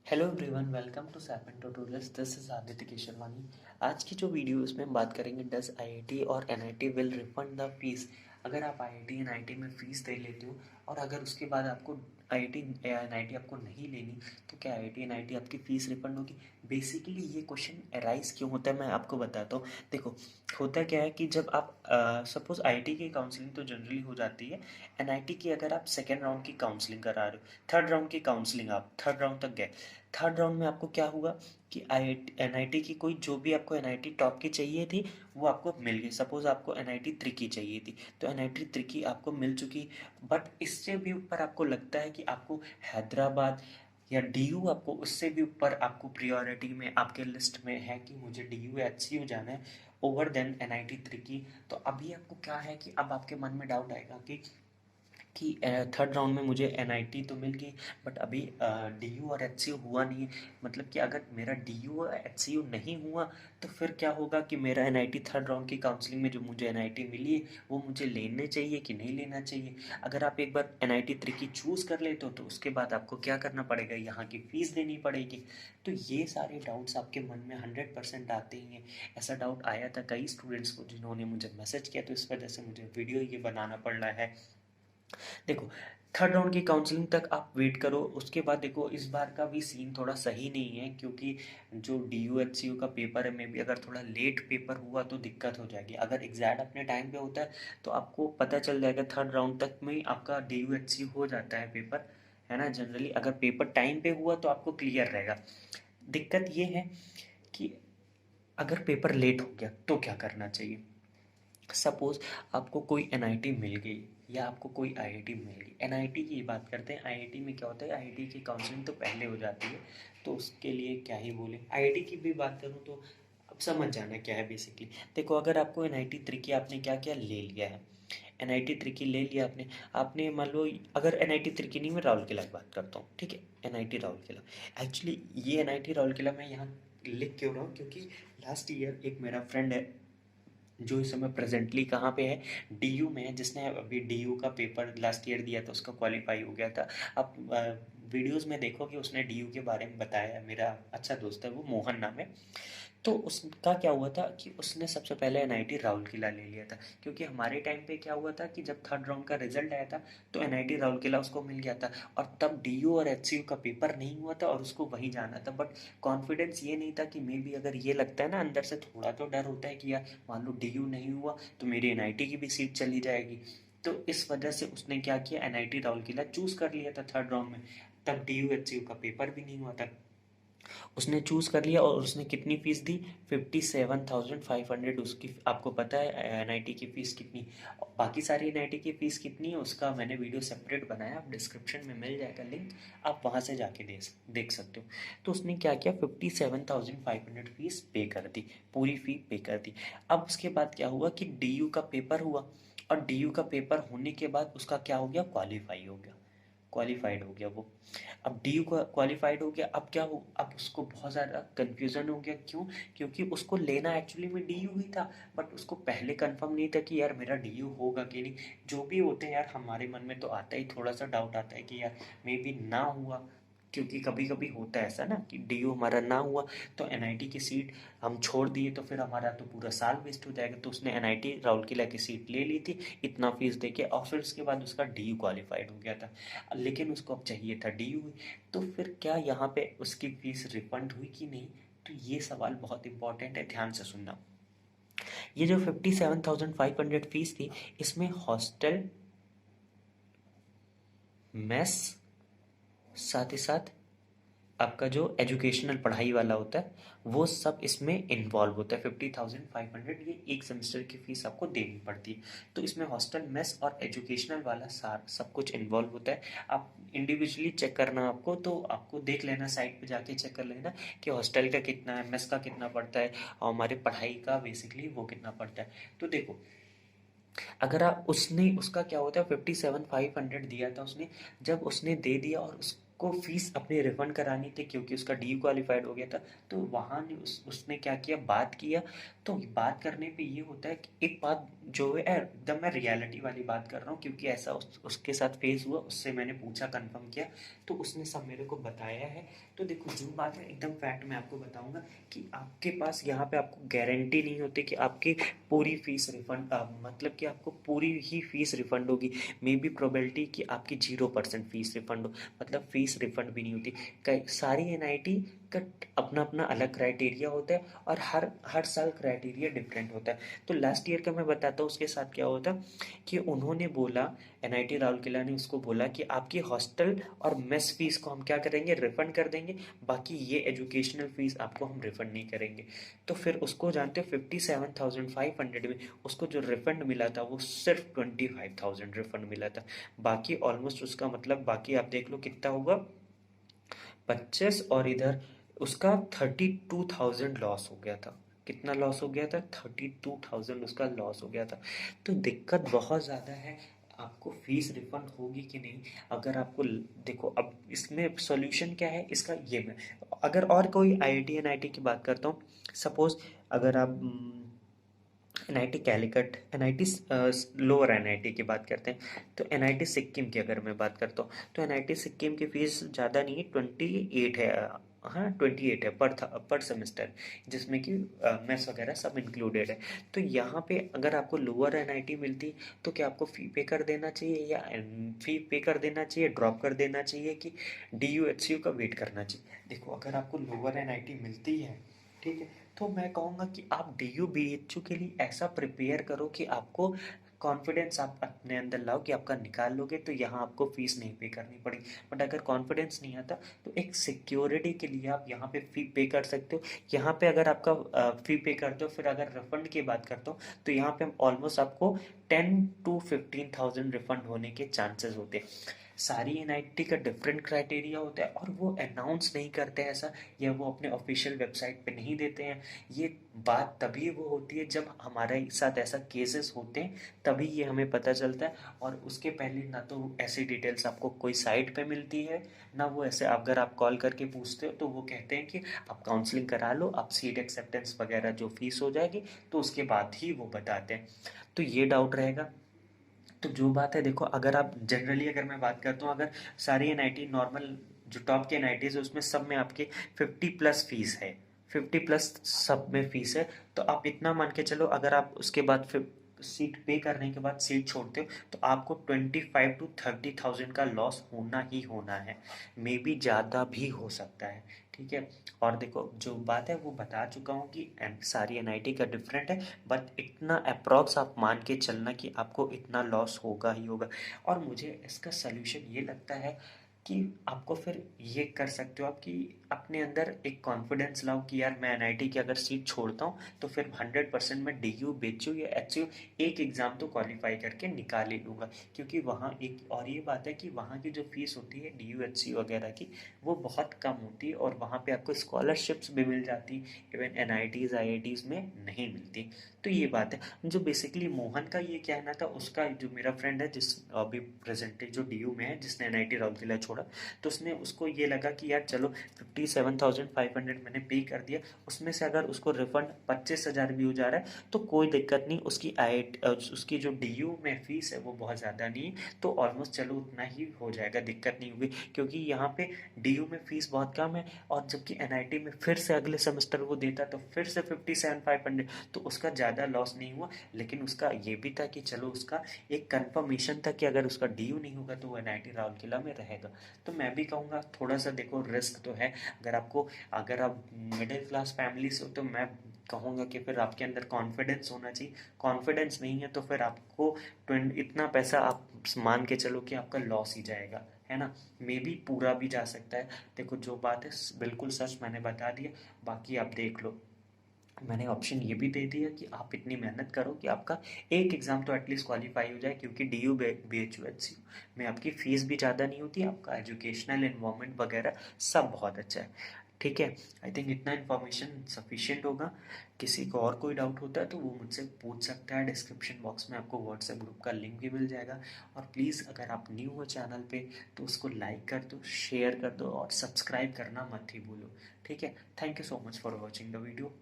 Hello everyone, welcome to Saipin tutorials. This is Aditya Kesharwani. आज की जो वीडियो इसमें हम बात करेंगे, डज आईआईटी और NIT will refund the fees. अगर आप आईआईटी एनआईटी में फ़ीस दे लेते हो और अगर उसके बाद आपको आईआईटी या एनआईटी आपको नहीं लेनी, तो क्या आईआईटी एनआईटी आपकी फ़ीस रिफंड होगी? बेसिकली ये क्वेश्चन अराइज क्यों होता है मैं आपको बताता हूँ। देखो, होता क्या है कि जब आप सपोज़ आईआईटी की काउंसलिंग तो जनरली हो जाती है। एनआईटी की अगर आप सेकेंड राउंड की काउंसलिंग करा रहे हो, थर्ड राउंड की काउंसलिंग, आप थर्ड राउंड तक गए, थर्ड राउंड में आपको क्या हुआ कि आई एनआईटी की कोई जो भी आपको एनआईटी टॉप की चाहिए थी वो आपको मिल गई। सपोज आपको एनआईटी त्रिकी चाहिए थी तो एनआईटी त्रिकी आपको मिल चुकी। बट इससे भी ऊपर आपको लगता है कि आपको हैदराबाद या डीयू, आपको उससे भी ऊपर आपको प्रियोरिटी में आपके लिस्ट में है कि मुझे डीयू या एचसीयू जाना है ओवर देन एनआईटी त्रिकी। तो अभी आपको क्या है कि अब आपके मन में डाउट आएगा कि थर्ड राउंड में मुझे एनआईटी तो मिल गई, बट अभी डीयू और एचसीयू हुआ नहीं है। मतलब कि अगर मेरा डीयू और एचसीयू नहीं हुआ तो फिर क्या होगा कि मेरा एनआईटी थर्ड राउंड की काउंसलिंग में जो मुझे एनआईटी मिली है वो मुझे लेने चाहिए कि नहीं लेना चाहिए। अगर आप एक बार एनआईटी त्रिकी चूज़ कर लेते हो तो उसके बाद आपको क्या करना पड़ेगा, यहाँ की फ़ीस देनी पड़ेगी। तो ये सारे डाउट्स आपके मन में 100% आते ही हैं। ऐसा डाउट आया था कई स्टूडेंट्स को जिन्होंने मुझे मैसेज किया, तो इस वजह से मुझे वीडियो ये बनाना पड़ रहा है। देखो, थर्ड राउंड की काउंसलिंग तक आप वेट करो। उसके बाद देखो, इस बार का भी सीन थोड़ा सही नहीं है क्योंकि जो D U H C U का पेपर है, में भी अगर थोड़ा लेट पेपर हुआ तो दिक्कत हो जाएगी। अगर एग्जैक्ट अपने टाइम पे होता है तो आपको पता चल जाएगा, थर्ड राउंड तक में ही आपका D U H C U हो जाता है पेपर, है ना। जनरली अगर पेपर टाइम पे हुआ तो आपको क्लियर रहेगा। दिक्कत ये है कि अगर पेपर लेट हो गया तो क्या करना चाहिए। सपोज आपको कोई एनआईटी मिल गई या आपको कोई आईआईटी मिल गई। एनआईटी की बात करते हैं। आईआईटी में क्या होता है, आईआईटी की काउंसलिंग तो पहले हो जाती है, तो उसके लिए क्या ही बोले। आईआईटी की भी बात करूँ तो अब समझ जाना क्या है बेसिकली। देखो, अगर आपको एनआईटी त्रिकी आपने क्या क्या ले लिया है, एनआईटी त्रिकी ले लिया आपने। आपने मान लो, अगर एनआईटी त्रिकी नहीं, मैं राउरकेला की बात करता हूँ, ठीक है। एनआईटी राउरकेला, एक्चुअली ये एनआईटी राउरकेला मैं यहाँ लिख क्यों रहा हूँ, क्योंकि लास्ट ईयर एक मेरा फ्रेंड है जो इस समय प्रेजेंटली कहाँ पे है, डीयू में है, जिसने अभी डीयू का पेपर लास्ट ईयर दिया था, उसका क्वालिफाई हो गया था। आप वीडियोस में देखो कि उसने डीयू के बारे में बताया। मेरा अच्छा दोस्त है वो, मोहन नाम है। तो उसका क्या हुआ था कि उसने सबसे पहले एनआईटी राउरकेला ले लिया था, क्योंकि हमारे टाइम पे क्या हुआ था कि जब थर्ड राउंड का रिजल्ट आया था तो एनआईटी राउरकेला उसको मिल गया था, और तब डीयू और एचसीयू का पेपर नहीं हुआ था और उसको वहीं जाना था। बट कॉन्फिडेंस ये नहीं था कि मे बी, अगर ये लगता है ना अंदर से थोड़ा तो डर होता है कि यार मान लो डीयू नहीं हुआ तो मेरी एनआईटी की भी सीट चली जाएगी। तो इस वजह से उसने क्या किया, एनआईटी राउरकेला चूज़ कर लिया था थर्ड राउंड में। तब डीयू एचसीयू का पेपर भी नहीं हुआ था, उसने चूज़ कर लिया। और उसने कितनी फ़ीस दी, 57,500 उसकी। आपको पता है एनआईटी की फ़ीस कितनी, बाकी सारी एनआईटी की फ़ीस कितनी है उसका मैंने वीडियो सेपरेट बनाया, आप डिस्क्रिप्शन में मिल जाएगा लिंक, आप वहाँ से जाके देख सकते हो। तो उसने क्या किया, 57,500 फ़ीस पे कर दी, पूरी फ़ी पे कर दी। अब उसके बाद क्या हुआ कि डीयू का पेपर हुआ, और डीयू का पेपर होने के बाद उसका क्या हो गया, क्वालिफाई हो गया, क्वालिफाइड हो गया वो। अब डी यू क्वालिफाइड हो गया। अब क्या हो, अब उसको बहुत ज़्यादा कन्फ्यूज़न हो गया। क्यों? क्योंकि उसको लेना एक्चुअली में डी यू ही था, बट उसको पहले कंफर्म नहीं था कि यार मेरा डी यू होगा कि नहीं। जो भी होते हैं यार, हमारे मन में तो आता ही थोड़ा सा डाउट आता है कि यार मे बी ना हुआ, क्योंकि कभी कभी होता है ऐसा ना कि डी यू हमारा ना हुआ तो एनआईटी की सीट हम छोड़ दिए तो फिर हमारा तो पूरा साल वेस्ट हो जाएगा। तो उसने एनआईटी राउरकेला की सीट ले ली थी इतना फीस देके, और फिर उसके बाद उसका डी यू क्वालिफाइड हो गया था, लेकिन उसको अब चाहिए था डी यू। तो फिर क्या यहाँ पे उसकी फीस रिफंड हुई कि नहीं? तो ये सवाल बहुत इंपॉर्टेंट है, ध्यान से सुनना। ये जो 57,500 फीस थी, इसमें हॉस्टल, मेस, साथ ही साथ आपका जो एजुकेशनल पढ़ाई वाला होता है वो सब इसमें इन्वॉल्व होता है। 50,500 ये एक सेमेस्टर की फ़ीस आपको देनी पड़ती है। तो इसमें हॉस्टल, मेस और एजुकेशनल वाला सार सब कुछ इन्वॉल्व होता है। आप इंडिविजुअली चेक करना आपको, तो आपको देख लेना, साइट पे जाके चेक कर लेना कि हॉस्टल का कितना है, मेस का कितना पड़ता है, और हमारे पढ़ाई का बेसिकली वो कितना पड़ता है। तो देखो, अगर आप उसने उसका क्या होता है, 57,500 दिया था उसने, जब उसने दे दिया और उसको फीस अपनी रिफंड करानी थी क्योंकि उसका डी क्वालिफाइड हो गया था, तो वहाँ ने उसने क्या किया, बात किया। तो बात करने पे ये होता है कि एक बात जो है एकदम, मैं रियलिटी वाली बात कर रहा हूँ क्योंकि ऐसा उसके साथ फेस हुआ, उससे मैंने पूछा, कंफर्म किया। तो उसने सब मेरे को बताया है। तो देखो जो बात है एकदम फैक्ट मैं आपको बताऊंगा कि आपके पास यहाँ पे आपको गारंटी नहीं होती कि आपकी पूरी फीस रिफंड, मतलब कि आपको पूरी ही फीस रिफंड होगी। मे बी प्रोबेबिलिटी कि आपकी 0% फीस रिफंड हो, मतलब फीस रिफंड भी नहीं होती। सारी एनआईटी का अपना अपना अलग क्राइटेरिया होता है और हर हर साल क्राइटेरिया डिफरेंट होता है। तो लास्ट ईयर का मैं बताता हूँ उसके साथ क्या होता कि उन्होंने बोला, एनआईटी राउरकेला ने उसको बोला कि आपकी हॉस्टल और मेस फीस को हम क्या करेंगे, रिफंड कर देंगे, बाकी ये एजुकेशनल फीस आपको हम रिफंड नहीं करेंगे। तो फिर उसको जानते हो 57,500 में उसको जो रिफंड मिला था वो सिर्फ 25,000 रिफंड मिला था। बाकी ऑलमोस्ट उसका मतलब बाकी आप देख लो कितना होगा, 25 और इधर उसका 32,000 लॉस हो गया था। कितना लॉस हो गया था, 32,000 उसका लॉस हो गया था। तो दिक्कत बहुत ज़्यादा है। आपको फीस रिफंड होगी कि नहीं, अगर आपको देखो अब इसमें सॉल्यूशन क्या है इसका, ये मैं अगर और कोई आईआईटी एनआईटी की बात करता हूँ, सपोज अगर आप NIT Calicut, NIT lower NIT की बात करते हैं, तो एनआईटी सिक्किम की अगर मैं बात करता हूँ तो एनआईटी सिक्किम की फीस ज़्यादा नहीं है, 28 है। हाँ 28 है पर सेमेस्टर, जिसमें कि मेस वगैरह सब इंक्लूडेड है। तो यहाँ पे अगर आपको लोअर एनआईटी मिलती तो क्या आपको फ़ी पे कर देना चाहिए, या फ़ी पे कर देना चाहिए, ड्रॉप कर देना चाहिए, कि डीयू एचसीयू का वेट करना चाहिए? देखो अगर आपको लोअर एनआईटी मिलती है, ठीक है, तो मैं कहूँगा कि आप D U B H U के लिए ऐसा प्रिपेयर करो कि आपको कॉन्फिडेंस आप अपने अंदर लाओ कि आपका निकाल लोगे तो यहाँ आपको फीस नहीं पे करनी पड़ेगी। बट अगर कॉन्फिडेंस नहीं आता तो एक सिक्योरिटी के लिए आप यहाँ पे फ़ी पे कर सकते हो। यहाँ पे अगर आपका फ़ी पे करते हो, फिर अगर रिफंड की बात करता हूँ तो यहाँ पे ऑलमोस्ट आपको 10 to 15,000 रिफंड होने के चांसेस होते हैं। सारी एनआईटी का डिफरेंट क्राइटेरिया होता है और वो अनाउंस नहीं करते हैं ऐसा, या वो अपने ऑफिशियल वेबसाइट पे नहीं देते हैं। ये बात तभी वो होती है जब हमारे साथ ऐसा केसेस होते हैं, तभी ये हमें पता चलता है। और उसके पहले ना तो ऐसी डिटेल्स आपको कोई साइट पे मिलती है, ना वो ऐसे अगर आप कॉल करके पूछते हो तो वो कहते हैं कि आप काउंसलिंग करा लो, आप सीट एक्सेप्टेंस वगैरह जो फीस हो जाएगी तो उसके बाद ही वो बताते हैं। तो ये डाउट रहेगा। तो जो बात है देखो, अगर आप जनरली अगर मैं बात करता हूँ, अगर सारी एनआईटी नॉर्मल जो टॉप के एनआईटीज है उसमें सब में आपके 50+ फीस है, 50+ सब में फीस है। तो आप इतना मान के चलो, अगर आप उसके बाद फिर सीट पे करने के बाद सीट छोड़ते हो तो आपको 25 to 30,000 का लॉस होना ही होना है, मे बी ज़्यादा भी हो सकता है। ठीक है, और देखो जो बात है वो बता चुका हूँ कि सारी एनआईटी का डिफरेंट है, बट इतना अप्रॉक्स आप मान के चलना कि आपको इतना लॉस होगा ही होगा। और मुझे इसका सल्यूशन ये लगता है कि आपको फिर ये कर सकते हो आप कि अपने अंदर एक कॉन्फिडेंस लाओ कि यार मैं एनआईटी की अगर सीट छोड़ता हूँ तो फिर 100% मैं डीयू बेचू या एचयू एक एग्ज़ाम तो क्वालिफाई करके निकाल ही लूँगा। क्योंकि वहाँ एक और ये बात है कि वहाँ की जो फीस होती है डीयू एचयू वगैरह की, वो बहुत कम होती है और वहाँ पे आपको स्कॉलरशिप्स भी मिल जाती, इवन एनआईटीज़ आईआईटीज़ में नहीं मिलती। तो ये बात है जो बेसिकली मोहन का ये कहना था, उसका जो मेरा फ्रेंड है जिस अभी प्रेजेंटली जो डीयू में है, जिसने एनआईटी राउरकेला छोड़ा, तो उसने उसको ये लगा कि यार चलो 57,500 मैंने पे कर दिया, उसमें से अगर उसको रिफंड 25,000 भी हो जा रहा है तो कोई दिक्कत नहीं। उसकी आई उसकी जो डीयू में फीस है वो बहुत ज़्यादा नहीं है, तो ऑलमोस्ट चलो उतना ही हो जाएगा, दिक्कत नहीं होगी। क्योंकि यहाँ पे डीयू में फीस बहुत कम है, और जबकि एनआईटी में फिर से अगले सेमेस्टर वो देता तो फिर से 57,500, तो उसका ज़्यादा लॉस नहीं हुआ। लेकिन उसका ये भी था कि चलो उसका एक कंफर्मेशन था कि अगर उसका डीयू नहीं होगा तो वो एनआईटी राउरकेला में रहेगा। तो मैं भी कहूँगा थोड़ा सा देखो रिस्क तो है। अगर आप मिडिल क्लास फैमिली से हो तो मैं कहूँगा कि फिर आपके अंदर कॉन्फिडेंस होना चाहिए। कॉन्फिडेंस नहीं है तो फिर आपको इतना पैसा आप मान के चलो कि आपका लॉस ही जाएगा, है ना। मे बी पूरा भी जा सकता है। देखो जो बात है बिल्कुल सच मैंने बता दिया, बाकी आप देख लो। मैंने ऑप्शन ये भी दे दिया कि आप इतनी मेहनत करो कि आपका एक एग्ज़ाम तो एटलीस्ट क्वालिफाई हो जाए, क्योंकि D U B H U H C में आपकी फ़ीस भी ज़्यादा नहीं होती, आपका एजुकेशनल इन्वायरमेंट वगैरह सब बहुत अच्छा है। ठीक है, आई थिंक इतना इन्फॉर्मेशन सफिशिएंट होगा। किसी को और कोई डाउट होता है तो वो मुझसे पूछ सकता है। डिस्क्रिप्शन बॉक्स में आपको व्हाट्सएप ग्रुप का लिंक भी मिल जाएगा। और प्लीज़ अगर आप न्यू हो चैनल पे तो उसको लाइक कर दो, शेयर कर दो और सब्सक्राइब करना मत ही भूलो। ठीक है, thank you so much for watching the video.